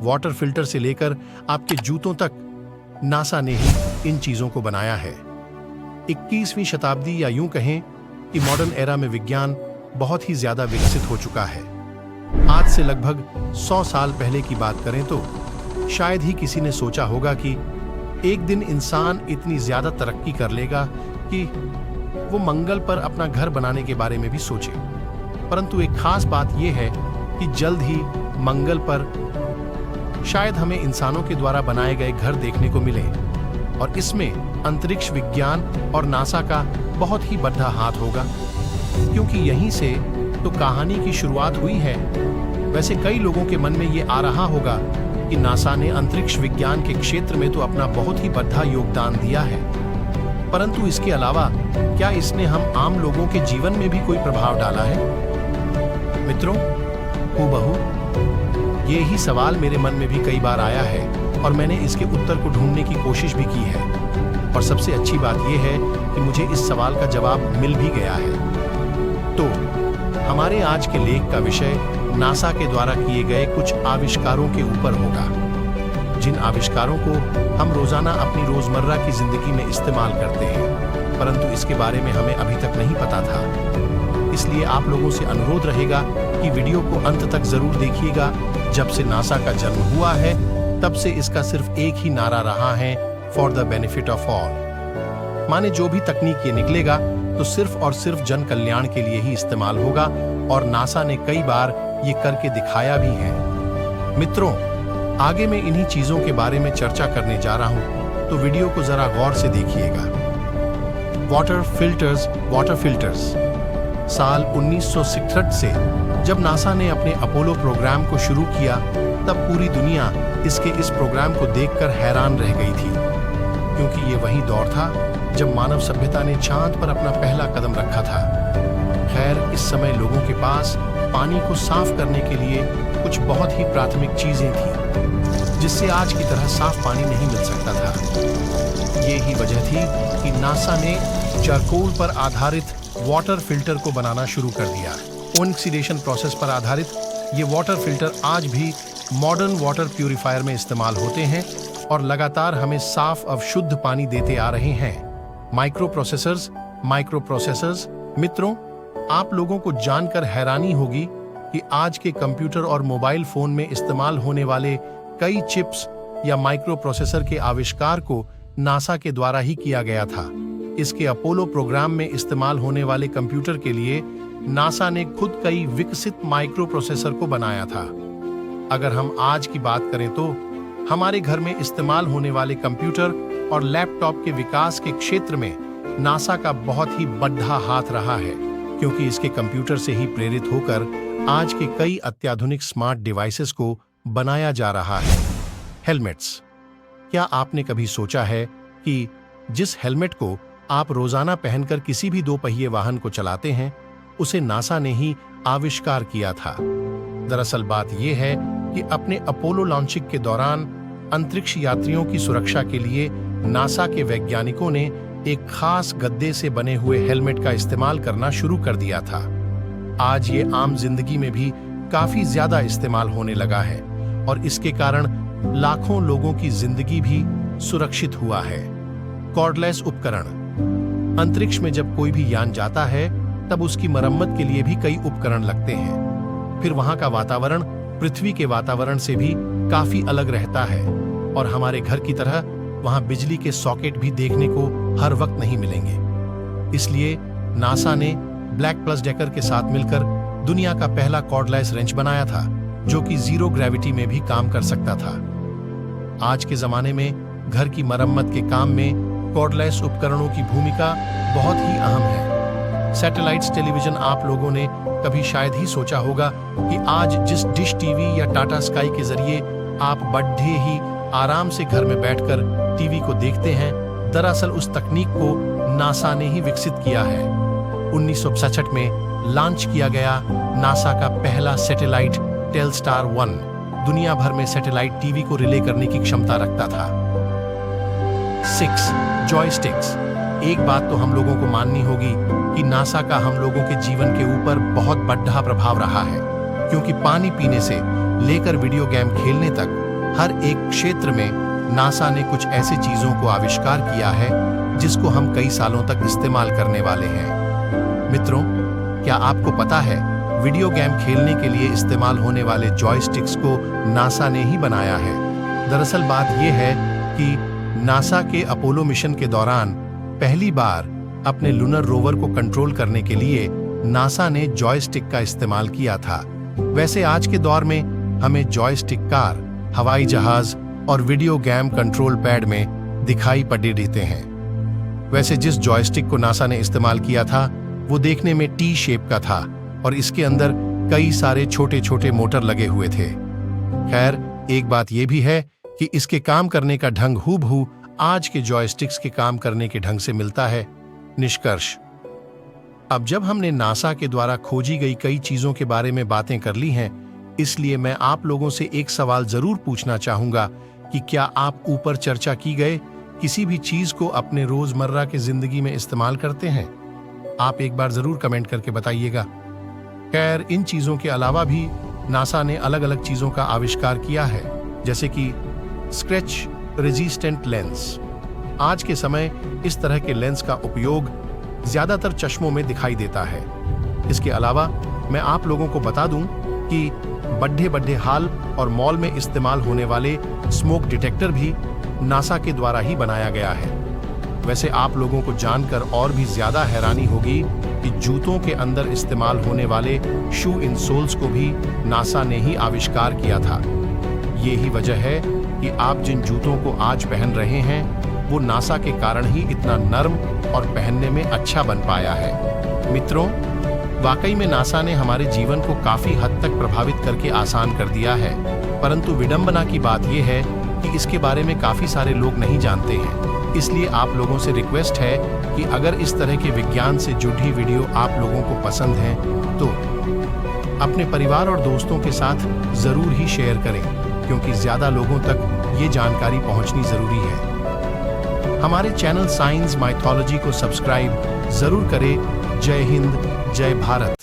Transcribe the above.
Water filter से लेकर आपके जूतों तक नासा ने ही इन चीजों को बनाया है। 21वीं शताब्दी या यूं कहें कि मॉडर्न एरा में विज्ञान बहुत ही ज्यादा विकसित हो चुका है। आज से लगभग 100 साल पहले की बात करें तो शायद ही किसी ने सोचा होगा कि एक दिन इंसान इतनी ज्यादा तरक्की कर लेगा कि वो मंगल पर अपना घर बनाने के बारे में भी सोचे। परंतु एक खास बात यह है कि जल्द ही मंगल पर शायद हमें इंसानों के द्वारा बनाए गए घर देखने को मिले और इसमें अंतरिक्ष विज्ञान और नासा का बहुत ही बड़ा हाथ होगा, क्योंकि यहीं से तो कहानी की शुरुआत हुई है। वैसे कई लोगों के मन में ये आ रहा होगा कि नासा ने अंतरिक्ष विज्ञान के क्षेत्र में तो अपना बहुत ही बड़ा योगदान दिया है, परंतु इसके अलावा क्या इसने हम आम लोगों के जीवन में भी कोई प्रभाव डाला है? मित्रों, हूबहू ये ही सवाल मेरे मन में भी कई बार आया है और मैंने इसके उत्तर को ढूंढने की कोशिश भी की है। और सबसे अच्छी बात यह है कि मुझे इस सवाल का जवाब मिल भी गया है। तो हमारे आज के लेख का विषय नासा के द्वारा किए गए कुछ आविष्कारों के ऊपर होगा, जिन आविष्कारों को हम रोजाना अपनी रोजमर्रा की जिंदगी में इस्तेमाल करते हैं, परंतु इसके बारे में हमें अभी तक नहीं पता था। इसलिए आप लोगों से अनुरोध रहेगा कि वीडियो को अंत तक जरूर देखिएगा। जब से नासा का जन्म हुआ है तब से इसका सिर्फ एक ही नारा रहा है, for the benefit of all. माने जो भी तकनीक ये निकलेगा तो सिर्फ और सिर्फ जन कल्याण के लिए ही इस्तेमाल होगा, और नासा ने कई बार ये करके दिखाया भी है। मित्रों, आगे मैं इन्हीं चीजों के बारे में चर्चा करने जा रहा हूं, तो वीडियो को जरा गौर से देखिएगा। वाटर फिल्टर्स साल 1966 से जब नासा ने अपने अपोलो प्रोग्राम को शुरू किया, तब पूरी दुनिया इसके इस प्रोग्राम को देखकर हैरान रह गई थी, क्योंकि ये वही दौर था जब मानव सभ्यता ने चांद पर अपना पहला कदम रखा था। खैर, इस समय लोगों के पास पानी को साफ करने के लिए कुछ बहुत ही प्राथमिक चीजें थी, जिससे आज की तरह साफ पानी नहीं मिल सकता था। ये ही वजह थी कि नासा ने चारकोल पर आधारित वाटर फिल्टर को बनाना शुरू कर दिया। ऑक्सीडेशन प्रोसेस पर आधारित ये वाटर फिल्टर आज भी मॉडर्न वाटर प्यूरिफायर में इस्तेमाल होते हैं और लगातार हमें साफ और शुद्ध पानी देते आ रहे हैं। माइक्रो प्रोसेसर्स मित्रों, आप लोगों को जानकर हैरानी होगी कि आज के कंप्यूटर और मोबाइल फोन में इस्तेमाल होने वाले कई चिप्स या माइक्रो प्रोसेसर के आविष्कार को नासा के द्वारा ही किया गया था। इसके अपोलो प्रोग्राम में इस्तेमाल होने वाले कंप्यूटर के लिए नासा ने खुद कई विकसित माइक्रो प्रोसेसर को बनाया था। अगर हम आज की बात करें तो हमारे घर में इस्तेमाल होने वाले कंप्यूटर और लैपटॉप के विकास के क्षेत्र में नासा का बहुत ही बड़ा हाथ रहा है, क्योंकि इसके कंप्यूटर से ही प्रेरित होकर आज के कई अत्याधुनिक स्मार्ट डिवाइसेस को बनाया जा रहा है। हेलमेट्स। क्या आपने कभी सोचा है कि जिस हेलमेट को आप रोजाना पहनकर किसी भी दो पहिए वाहन को चलाते हैं, उसे नासा ने ही आविष्कार किया था। दरअसल बात यह है कि अपने अपोलो लॉन्चिंग के दौरान अंतरिक्ष यात्रियों की सुरक्षा के लिए नासा के वैज्ञानिकों ने एक खास गद्दे से बने हुए हेलमेट का इस्तेमाल करना शुरू कर दिया था। आज ये आम जिंदगी में भी काफी ज्यादा इस्तेमाल होने लगा है और इसके कारण लाखों लोगों की जिंदगी भी सुरक्षित हुआ है। कॉर्डलेस उपकरण। अंतरिक्ष में जब कोई भी यान जाता है तब उसकी मरम्मत के लिए भी कई उपकरण लगते हैं। फिर वहां का वातावरण पृथ्वी के वातावरण से भी काफी अलग रहता है और हमारे घर की तरह वहां बिजली के सॉकेट भी देखने को हर वक्त नहीं मिलेंगे। इसलिए नासा ने ब्लैक प्लस डेकर के साथ मिलकर दुनिया का पहला कॉर्डलेस रेंच बनाया था, जो कि जीरो ग्रेविटी में भी काम कर सकता था। आज के जमाने में घर की मरम्मत के काम में कॉर्डलेस उपकरणों की भूमिका बहुत ही अहम है। Satellites television. आप लोगों ने कभी शायद ही सोचा होगा कि आज जिस डिश टीवी या टाटा स्काई के जरिए आप बड़े ही आराम से घर में बैठकर टीवी को देखते हैं, दरअसल उस तकनीक को नासा ने ही विकसित किया है। 1966 में लॉन्च किया गया नासा का पहला सैटेलाइट टेलस्टार 1 दुनिया भर में सैटेलाइट टीवी को रिले करने की क्षमता रखता था। 6 जॉयस्टिक्स। एक बात तो हम लोगों को माननी होगी कि नासा का हम लोगों के जीवन के ऊपर बहुत बड़ा प्रभाव रहा है, क्योंकि पानी पीने से लेकर वीडियो गेम खेलने तक हर एक क्षेत्र में नासा ने कुछ ऐसी चीजों को आविष्कार किया है जिसको हम कई सालों तक इस्तेमाल करने वाले हैं। मित्रों, क्या आपको पता है वीडियो गेम खेलने के लिए इस्तेमाल होने वाले जॉयस्टिक्स को नासा ने ही बनाया है। दरअसल बात यह है कि नासा के अपोलो मिशन के दौरान पहली बार अपने लूनर रोवर को कंट्रोल करने के लिए नासा ने जॉयस्टिक का इस्तेमाल किया था। वैसे आज के दौर में हमें जॉयस्टिक कार, हवाई जहाज और वीडियो गेम कंट्रोल पैड में दिखाई पड़े देते हैं। वैसे जिस जॉयस्टिक को नासा ने इस्तेमाल किया था वो देखने में टी शेप का था और इसके अंदर कई सारे छोटे छोटे मोटर लगे हुए थे। खैर, एक बात यह भी है कि इसके काम करने का ढंग हूबहू आज के जॉयस्टिक्स के काम करने के ढंग से मिलता है। निष्कर्ष, अब जब हमने नासा के द्वारा खोजी गई कई चीजों के बारे में बातें कर ली हैं, इसलिए मैं आप लोगों से एक सवाल जरूर पूछना चाहूंगा कि क्या आप ऊपर चर्चा की गए किसी भी चीज को अपने रोजमर्रा की जिंदगी में इस्तेमाल करते हैं? आप एक बार जरूर कमेंट करके बताइएगा। खैर, इन चीजों के अलावा भी नासा ने अलग अलग चीजों का आविष्कार किया है, जैसे कि स्क्रैच रेजिस्टेंट लेंस। आज के समय इस तरह के लेंस का उपयोग ज्यादातर चश्मों में दिखाई देता है। इसके अलावा मैं आप लोगों को बता दूं कि बड़े हाल और मॉल में इस्तेमाल होने वाले स्मोक डिटेक्टर भी नासा के द्वारा ही बनाया गया है। वैसे आप लोगों को जानकर और भी ज्यादा हैरानी होगी कि जूतों के अंदर इस्तेमाल होने वाले शू इंसोल्स को भी नासा ने ही आविष्कार किया था। यही वजह है कि आप जिन जूतों को आज पहन रहे हैं वो नासा के कारण ही इतना नर्म और पहनने में अच्छा बन पाया है। मित्रों, वाकई में नासा ने हमारे जीवन को काफी हद तक प्रभावित करके आसान कर दिया है, परंतु विडंबना की बात यह है कि इसके बारे में काफी सारे लोग नहीं जानते हैं। इसलिए आप लोगों से रिक्वेस्ट है कि अगर इस तरह के विज्ञान से जुड़ी वीडियो आप लोगों को पसंद है तो अपने परिवार और दोस्तों के साथ जरूर ही शेयर करें, क्योंकि ज्यादा लोगों तक ये जानकारी पहुंचनी जरूरी है। हमारे चैनल साइंस माइथोलॉजी को सब्सक्राइब जरूर करें। जय हिंद, जय भारत।